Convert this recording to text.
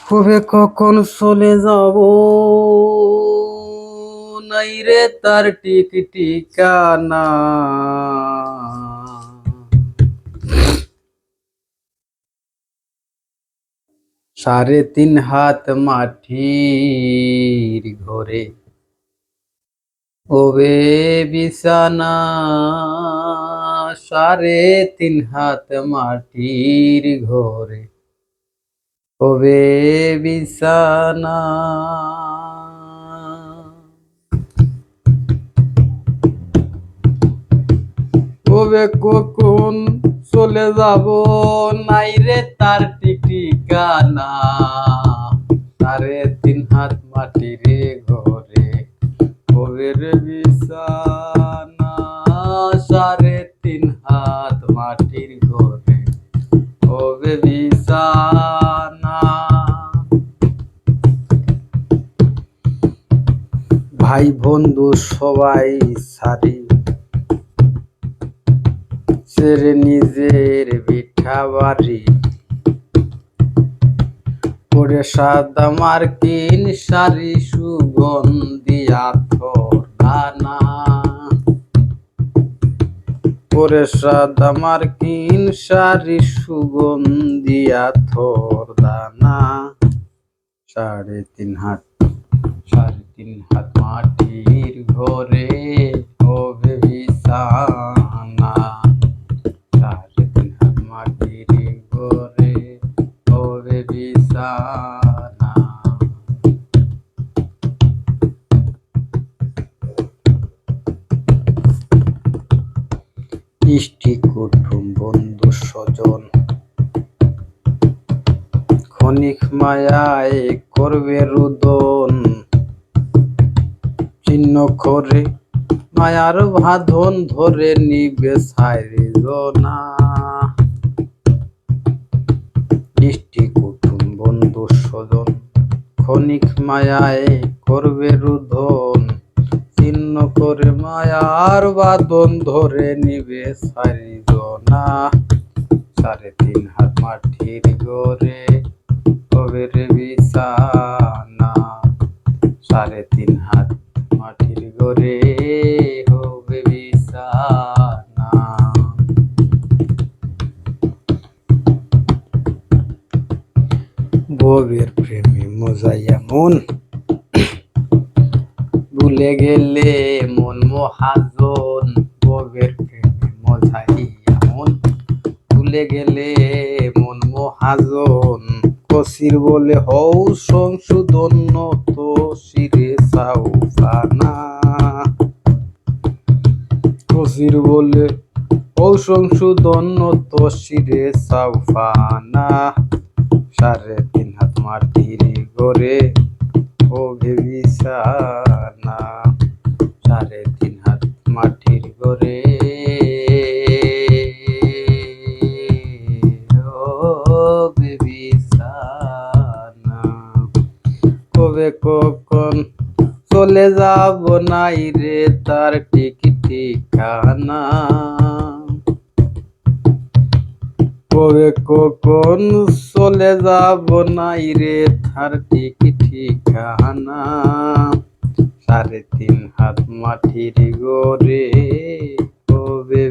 কবে কখন চলে যাব নাই রে তার ঠিকানা। ৩.৫ হাত মাটির ঘরে ওবে বিছানা। ৩.৫ হাত মাটির ঘরে ওবে বিছানা। কবে কখন চলে যাব নাই রে তার ঠিকানা। ৩.৫ হাত মাটির ঘরে ওবে রে বিছানা। ৩.৫ হাত মাটির ঘরে ওবে বিছানা। ভাই বন্ধু সবাই সারি ছেড়ে নিজের ভিটা বাড়ি পরে সাদা মার্কিন শাড়ি সুগন্ধি আতর দানা। পরে সাদা মার্কিন শাড়ি সুগন্ধি আতর দানা। ৩.৫ হাত ৩.৫ হাত মাটির ঘরে হবে বিছানা। ৩.৫ হাত মাটির ঘরে হবে বিছানা। ইষ্টি কুটুম বন্ধু স্বজন ক্ষণিক মায়ায় করবে রুদন। চিহ্ন করে মায়ার বাঁধন ধরে নিবে সাইজনা। ইষ্টি কুটুম বন্ধু স্বজন ক্ষণিক মায়ায় করবে রুদন। চিহ্ন করে মায়ার বাঁধন ধরে নিবে সাইজনা। ৩.৫ হাত মাটির ঘরে হবে রে বিছানা। ৩.৫ হাত মাটির ঘরে হবে বিছানা। বউয়ের প্রেমে মজাইয়া মন ভুলে গেলে মন মহাজন। বউয়ের প্রেমে মজাইয়া মন ভুলে গেলে মন মহাজন। কসির বলে হও সংশোধন তো শিরে সাউফানা। কসির বলে হও সংশোধন তো শিরে সাউফানা। ৩.৫ হাত মাটির ঘরে হবে বিছানা। ৩.৫ হাত মাটির ঘরে হবে বিছানা। কবে কখন চলে যাব নাই রে তার ঠিকানা। কবে কখন চলে যাব নাই রে তার ঠিকানা। ৩.৫ হাত মাটির ঘরে হবে